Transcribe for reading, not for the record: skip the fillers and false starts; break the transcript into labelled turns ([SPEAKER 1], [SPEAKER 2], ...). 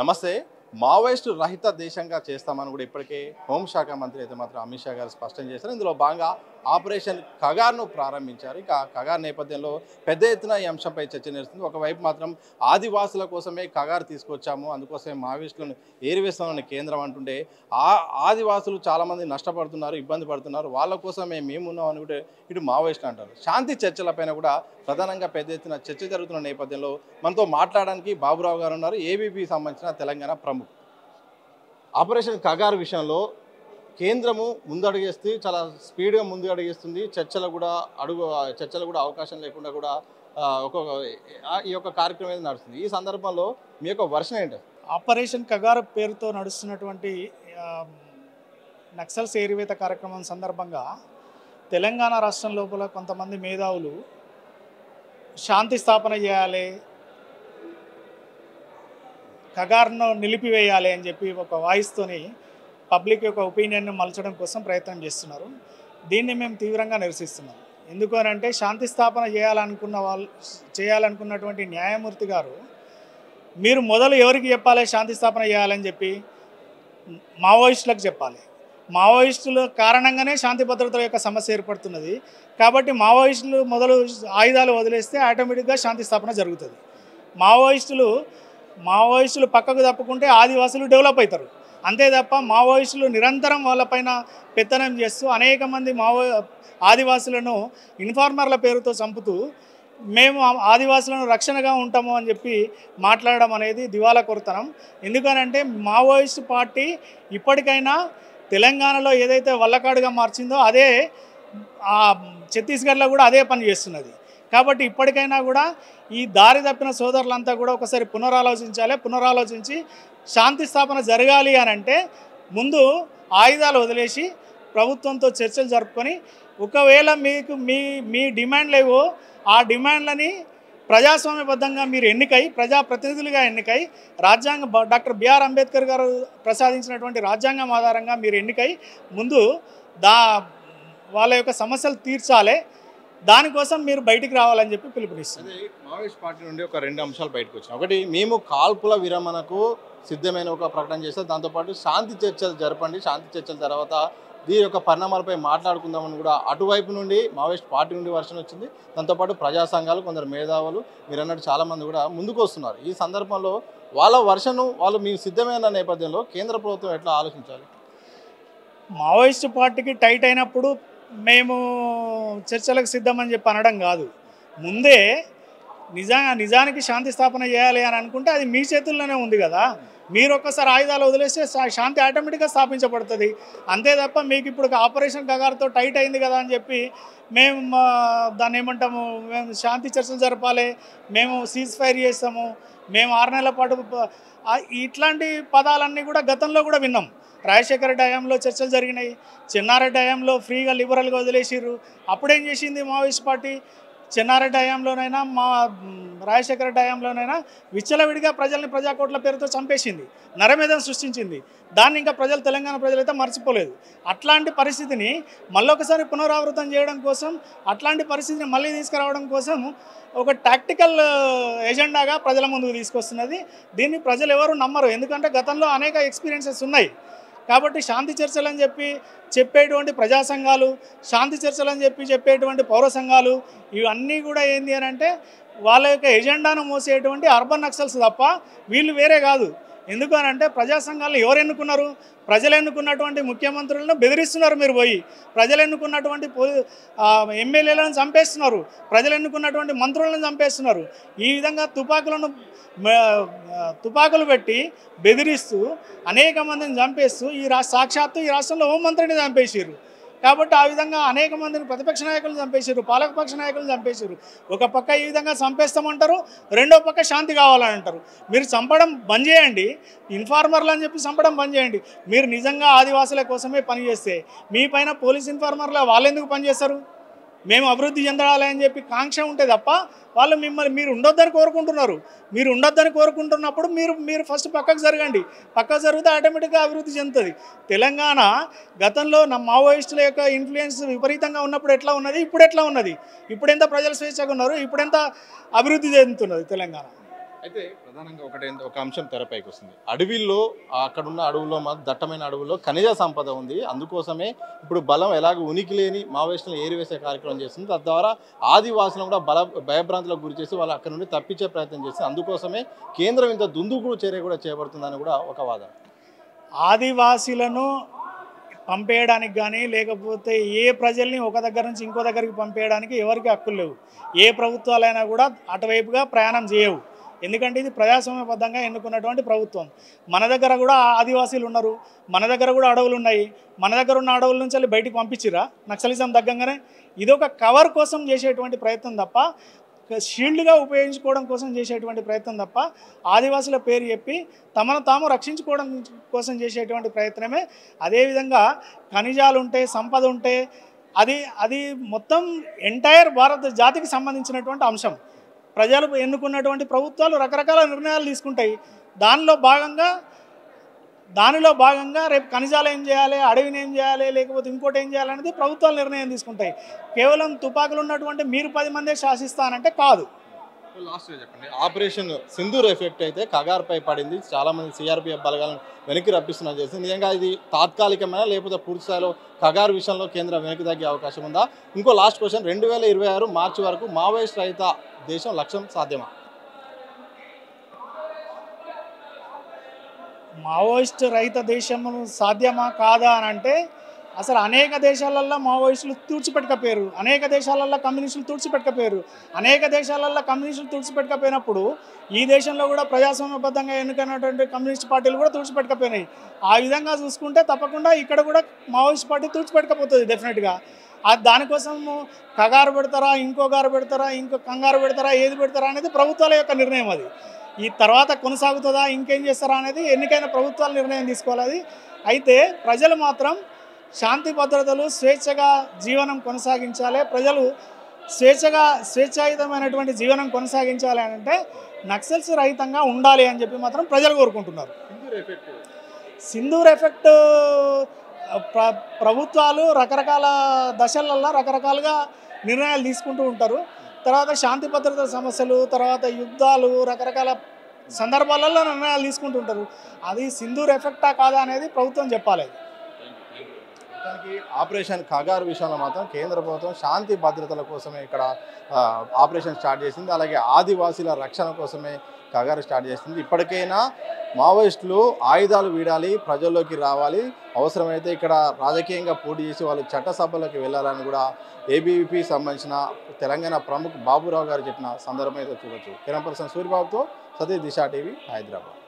[SPEAKER 1] నమస్తే. మావోయిస్టు రహిత దేశంగా చేస్తామని కూడా ఇప్పటికే హోంశాఖ మంత్రి అయితే మాత్రం అమిత్ షా గారు స్పష్టం చేశారు. ఇందులో భాగంగా ఆపరేషన్ కగార్ను ప్రారంభించారు. ఇక కగార్ నేపథ్యంలో పెద్ద ఎత్తున ఈ అంశంపై చర్చ నడుస్తుంది. ఒకవైపు మాత్రం ఆదివాసుల కోసమే కగార్ తీసుకొచ్చాము, అందుకోసమే మావోయిస్టులను ఏరివేస్తామని కేంద్రం అంటుండే ఆదివాసులు చాలామంది నష్టపడుతున్నారు, ఇబ్బంది పడుతున్నారు, వాళ్ళ కోసమే మేమున్నామని కూడా ఇటు మావోయిస్టులు అంటారు. శాంతి చర్చలపైన కూడా ప్రధానంగా పెద్ద ఎత్తున చర్చ జరుగుతున్న నేపథ్యంలో మనతో మాట్లాడడానికి బాబురావు గారు ఉన్నారు, ఏబీపీ సంబంధించిన తెలంగాణ ప్రముఖ. ఆపరేషన్ కగార్ విషయంలో కేంద్రము ముందడుగేస్తే చాలా స్పీడ్గా ముందు అడుగేస్తుంది. చర్చలు కూడా అవకాశం లేకుండా కూడా ఈ యొక్క కార్యక్రమం నడుస్తుంది. ఈ సందర్భంలో మీ యొక్క వర్షన్ ఏంటి?
[SPEAKER 2] ఆపరేషన్ కగార్ పేరుతో నడుస్తున్నటువంటి నక్సల్స్ ఏరివేత కార్యక్రమం సందర్భంగా తెలంగాణ రాష్ట్రం లోపల కొంతమంది మేధావులు శాంతి స్థాపన చేయాలి, కగార్ను నిలిపివేయాలి అని చెప్పి ఒక వాయిస్తోని పబ్లిక్ యొక్క ఒపీనియన్ను మలచడం కోసం ప్రయత్నం చేస్తున్నారు. దీన్ని మేము తీవ్రంగా నిరసిస్తున్నాం. ఎందుకు అని అంటే శాంతి స్థాపన చేయాలనుకున్నటువంటి న్యాయమూర్తి గారు మీరు మొదలు ఎవరికి చెప్పాలి శాంతి స్థాపన చేయాలని చెప్పి? మావోయిస్టులకు చెప్పాలి. మావోయిస్టుల కారణంగానే శాంతి భద్రతల యొక్క సమస్య ఏర్పడుతున్నది. కాబట్టి మావోయిస్టులు మొదలు ఆయుధాలు వదిలేస్తే ఆటోమేటిక్గా శాంతి స్థాపన జరుగుతుంది. మావోయిస్టులు పక్కకు తప్పుకుంటే ఆదివాసులు డెవలప్ అవుతారు. అంతే తప్ప మావోయిస్టులు నిరంతరం వాళ్ళపైన పెత్తనం చేస్తూ అనేక మంది ఆదివాసులను ఇన్ఫార్మర్ల పేరుతో చంపుతూ మేము ఆదివాసులను రక్షణగా ఉంటాము అని చెప్పి మాట్లాడడం అనేది దివాలా కొరతనం. ఎందుకనంటే మావోయిస్ట్ పార్టీ ఇప్పటికైనా తెలంగాణలో ఏదైతే వల్లకాడుగా మార్చిందో అదే ఛత్తీస్గఢ్లో కూడా అదే పని చేస్తున్నది. కాబట్టి ఇప్పటికైనా కూడా ఈ దారి తప్పిన సోదరులంతా కూడా ఒకసారి పునరాలోచించి శాంతి స్థాపన జరగాలి అని అంటే ముందు ఆయుధాలు వదిలేసి ప్రభుత్వంతో చర్చలు జరుపుకొని ఒకవేళ మీకు మీ డిమాండ్లు ఏవో ఆ డిమాండ్లని ప్రజాస్వామ్యబద్ధంగా మీరు ప్రజాప్రతినిధులుగా ఎన్నికై డాక్టర్ బిఆర్ అంబేద్కర్ గారు ప్రసాదించినటువంటి రాజ్యాంగం ఆధారంగా మీరు ఎన్నికై ముందు వాళ్ళ యొక్క సమస్యలు తీర్చాలి. దానికోసం మీరు బయటికి రావాలని చెప్పి పిలుపునిస్తుంది.
[SPEAKER 1] మావోయిస్ట్ పార్టీ నుండి ఒక 2 అంశాలు బయటకు వచ్చినాయి. ఒకటి, మేము కాల్పుల విరమణకు సిద్ధమైన ఒక ప్రకటన చేస్తాం, దాంతోపాటు శాంతి చర్చలు జరపండి, శాంతి చర్చల తర్వాత దీని యొక్క పరిణామాలపై మాట్లాడుకుందామని కూడా అటువైపు నుండి మావోయిస్ట్ పార్టీ నుండి వర్షన్ వచ్చింది. దాంతోపాటు ప్రజా సంఘాలు, కొందరు మేధావులు మీరు అన్నట్టు చాలామంది కూడా ముందుకు వస్తున్నారు. ఈ సందర్భంలో వాళ్ళ వర్షను మేము సిద్ధమైన నేపథ్యంలో కేంద్ర ప్రభుత్వం ఎట్లా ఆలోచించాలి?
[SPEAKER 2] మావోయిస్ట్ పార్టీకి టైట్ అయినప్పుడు మేము చర్చలకు సిద్ధమని చెప్పి అనడం కాదు. ముందే నిజానికి శాంతి స్థాపన చేయాలి అని అనుకుంటే అది మీ చేతుల్లోనే ఉంది కదా. మీరు ఒక్కసారి ఆయుధాలు వదిలేస్తే శాంతి ఆటోమేటిక్గా స్థాపించబడుతుంది. అంతే తప్ప మీకు ఇప్పుడు ఆపరేషన్ కగార్తో టైట్ అయింది కదా అని చెప్పి మేము దాన్ని ఏమంటాము, మేము శాంతి చర్చలు జరపాలి, మేము సీజ్ ఫైర్ చేస్తాము, మేము 6 నెలల పాటు ఇట్లాంటి పదాలన్నీ కూడా గతంలో కూడా విన్నాం. రాజశేఖర హయాంలో చర్చలు జరిగినాయి, చెన్నారెడ్డి హయాంలో ఫ్రీగా లిబరల్గా వదిలేసిర్రు. అప్పుడేం చేసింది మావోయిస్ట్ పార్టీ? చెన్నారెడ్డి హయాంలోనైనా రాజశేఖర హయాంలోనైనా విచ్చలవిడిగా ప్రజల్ని ప్రజాకోట్ల పేరుతో చంపేసింది, నరమేధం సృష్టించింది. దాన్ని ఇంకా తెలంగాణ ప్రజలైతే మర్చిపోలేదు. అట్లాంటి పరిస్థితిని మళ్ళొకసారి పునరావృతం చేయడం కోసం, అట్లాంటి పరిస్థితిని మళ్ళీ తీసుకురావడం కోసం ఒక టాక్టికల్ ఎజెండాగా ప్రజల ముందుకు తీసుకొస్తున్నది. దీన్ని ప్రజలు ఎవరు నమ్మరు, ఎందుకంటే గతంలో అనేక ఎక్స్పీరియన్సెస్ ఉన్నాయి. కాబట్టి శాంతి చర్చలు అని చెప్పేటువంటి ప్రజా సంఘాలు, శాంతి చర్చలు అని చెప్పేటువంటి పౌర సంఘాలు, ఇవన్నీ కూడా ఏంది అని అంటే వాళ్ళ యొక్క ఎజెండాను మోసేటువంటి అర్బన్ నక్సల్స్ తప్ప వీళ్ళు వేరే కాదు. ఎందుకు అని అంటే ప్రజా సంఘాలను ఎవరు ఎన్నుకున్నారు? ప్రజలు ఎన్నుకున్నటువంటి ముఖ్యమంత్రులను బెదిరిస్తున్నారు. మీరు పోయి ప్రజలు ఎన్నుకున్నటువంటి ఎమ్మెల్యేలను చంపేస్తున్నారు, ప్రజలు ఎన్నుకున్నటువంటి మంత్రులను చంపేస్తున్నారు. ఈ విధంగా తుపాకులు పెట్టి బెదిరిస్తూ అనేక మందిని చంపేస్తూ సాక్షాత్తు ఈ రాష్ట్రంలో హోంమంత్రిని చంపేసారు. కాబట్టి ఆ విధంగా అనేక మందిని ప్రతిపక్ష నాయకులను చంపేసారు, పాలకపక్ష నాయకులను చంపేసారు. ఒక పక్క ఈ విధంగా చంపేస్తామంటారు, రెండో పక్క శాంతి కావాలని అంటారు. మీరు చంపడం బంద్ చేయండి, ఇన్ఫార్మర్లు అని చెప్పి చంపడం బంద్ చేయండి. మీరు నిజంగా ఆదివాసుల కోసమే పనిచేస్తే మీ పైన పోలీస్ ఇన్ఫార్మర్లు వాళ్ళు ఎందుకు పనిచేస్తారు? మేము అభివృద్ధి చెందాలి అని చెప్పి కాంక్ష ఉంటే తప్ప వాళ్ళు మీరు ఉండొద్దని కోరుకుంటున్నారు. మీరు ఉండొద్దని కోరుకుంటున్నప్పుడు మీరు ఫస్ట్ పక్కకు జరగండి. పక్కకు జరిగితే ఆటోమేటిక్గా అభివృద్ధి చెందుతుంది. తెలంగాణ గతంలో మావోయిస్టుల యొక్క ఇన్ఫ్లుయెన్స్ విపరీతంగా ఉన్నప్పుడు ఎట్లా ఉన్నది, ఇప్పుడు ఎట్లా ఉన్నది, ఇప్పుడు ఎంత ప్రజలు స్వేచ్ఛగా ఉన్నారు, ఇప్పుడు ఎంత అభివృద్ధి చెందుతున్నది తెలంగాణ.
[SPEAKER 1] అయితే ప్రధానంగా ఒక అంశం తెరపైకి వస్తుంది. అడవిల్లో అక్కడున్న అడవుల్లో దట్టమైన అడవుల్లో ఖనిజ సంపద ఉంది. అందుకోసమే ఇప్పుడు బలం ఎలాగ ఉనికి లేని మావోయిస్టులను ఏరివేసే కార్యక్రమం చేస్తుంది. తద్వారా ఆదివాసులను కూడా భయభ్రాంతులకు గురి చేసి వాళ్ళు అక్కడ నుండి తప్పించే ప్రయత్నం చేస్తుంది. అందుకోసమే కేంద్రం ఇంత దుందుగుడు చర్య కూడా చేపడుతుందని కూడా ఒక వాదన.
[SPEAKER 2] ఆదివాసీలను పంపేయడానికి కానీ లేకపోతే ఏ ప్రజల్ని ఒక దగ్గర నుంచి ఇంకో దగ్గరికి పంపేయడానికి ఎవరికి హక్కులు లేవు. ఏ ప్రభుత్వాలైనా కూడా అటువైపుగా ప్రయాణం చేయవు. ఎందుకంటే ఇది ప్రజాస్వామ్యబద్ధంగా ఎన్నుకున్నటువంటి ప్రభుత్వం. మన దగ్గర కూడా ఆదివాసీలు ఉన్నారు, మన దగ్గర కూడా అడవులు ఉన్నాయి. మన దగ్గర ఉన్న అడవుల నుంచి వెళ్ళి బయటికి పంపించిరా నక్సలిజం తగ్గంగానే. ఇది ఒక కవర్ కోసం చేసేటువంటి ప్రయత్నం తప్ప, షీల్డ్గా ఉపయోగించుకోవడం కోసం చేసేటువంటి ప్రయత్నం తప్ప, ఆదివాసుల పేరు చెప్పి తమను తాము రక్షించుకోవడం కోసం చేసేటువంటి ప్రయత్నమే. అదేవిధంగా ఖనిజాలు ఉంటే, సంపద ఉంటే అది మొత్తం ఎంటైర్ భారత జాతికి సంబంధించినటువంటి అంశం. ప్రజలు ఎన్నుకున్నటువంటి ప్రభుత్వాలు రకరకాల నిర్ణయాలు తీసుకుంటాయి. దానిలో భాగంగా రేపు ఖనిజాలు ఏం చేయాలి, అడవిని ఏం చేయాలి, లేకపోతే ఇంకోటి ఏం చేయాలనేది ప్రభుత్వాలు నిర్ణయం తీసుకుంటాయి. కేవలం తుపాకులు ఉన్నటువంటి మీరు 10 మందే శాసిస్తానంటే కాదు.
[SPEAKER 1] లాస్ట్గా చెప్పండి, ఆపరేషన్ సింధూర్ ఎఫెక్ట్ అయితే కగార్పై పడింది. చాలామంది సిఆర్పిఎఫ్ బలగాలను వెనక్కి రప్పిస్తున్నా చేసింది. నిజంగా ఇది తాత్కాలికమైన లేకపోతే పూర్తి స్థాయిలో కగార్ విషయంలో కేంద్రం వెనక్కి తగ్గే అవకాశం ఉందా? ఇంకో లాస్ట్ క్వశ్చన్, 2026 మార్చి వరకు మావోయిస్ట్ రహిత దేశం లక్ష్యం సాధ్యమా?
[SPEAKER 2] మావోయిస్ట్ రహిత దేశము సాధ్యమా కాదా అని అంటే, అసలు అనేక దేశాలల్లో మావోయిస్టులు తుడిచిపెట్టకపోయారు, అనేక దేశాలల్లో కమ్యూనిస్టులు తుడిచిపెట్టకపోయారు. అనేక దేశాలల్లో కమ్యూనిస్టులు తుడిచిపెట్టకపోయినప్పుడు ఈ దేశంలో కూడా ప్రజాస్వామ్యబద్ధంగా ఎన్నికైనటువంటి కమ్యూనిస్ట్ పార్టీలు కూడా తుడిచిపెట్టకపోయినాయి. ఆ విధంగా చూసుకుంటే తప్పకుండా ఇక్కడ కూడా మావోయిస్ట్ పార్టీ తుడిచిపెట్టకపోతుంది డెఫినెట్గా. దానికోసం కగారు పెడతారా, ఇంకో గారు పెడతారా, ఇంకో కంగారు పెడతారా, ఏది పెడతారా అనేది ప్రభుత్వాల యొక్క నిర్ణయం. అది ఈ తర్వాత కొనసాగుతుందా, ఇంకేం చేస్తారా అనేది ఎన్నికైన ప్రభుత్వాల నిర్ణయం తీసుకోవాలి. అయితే ప్రజలు మాత్రం శాంతి భద్రతలు, స్వేచ్ఛగా జీవనం కొనసాగించాలి. ప్రజలు స్వేచ్ఛాయుతమైనటువంటి జీవనం కొనసాగించాలి అని అంటే నక్సల్స్ రహితంగా ఉండాలి అని చెప్పి మాత్రం ప్రజలు కోరుకుంటున్నారు. సింధూర్ ఎఫెక్ట్ ప్రభుత్వాలు రకరకాల దశలల్లో రకరకాలుగా నిర్ణయాలు తీసుకుంటూ ఉంటారు. తర్వాత శాంతి భద్రతల సమస్యలు, తర్వాత యుద్ధాలు, రకరకాల సందర్భాలలో నిర్ణయాలు తీసుకుంటూ ఉంటారు. అది సింధూర్ ఎఫెక్టా కాదా అనేది ప్రభుత్వం చెప్పాలి.
[SPEAKER 1] ఆపరేషన్ కగార్ విషయంలో మాత్రం కేంద్ర ప్రభుత్వం శాంతి భద్రతల కోసమే ఇక్కడ ఆపరేషన్ స్టార్ట్ చేసింది. అలాగే ఆదివాసీల రక్షణ కోసమే కగారు స్టార్ట్ చేసింది. ఇప్పటికైనా మావోయిస్టులు ఆయుధాలు వీడాలి, ప్రజల్లోకి రావాలి, అవసరమైతే ఇక్కడ రాజకీయంగా పోటీ చేసి వాళ్ళు చట్టసభలోకి వెళ్ళాలని కూడా ఏబీవీపీ సంబంధించిన తెలంగాణ ప్రముఖ బాబురావు గారు చెప్పిన సందర్భం అయితే చూడొచ్చు. కెమెరా పర్సన్ సూర్యబాబుతో సతీష్, దిశ టీవీ, హైదరాబాద్.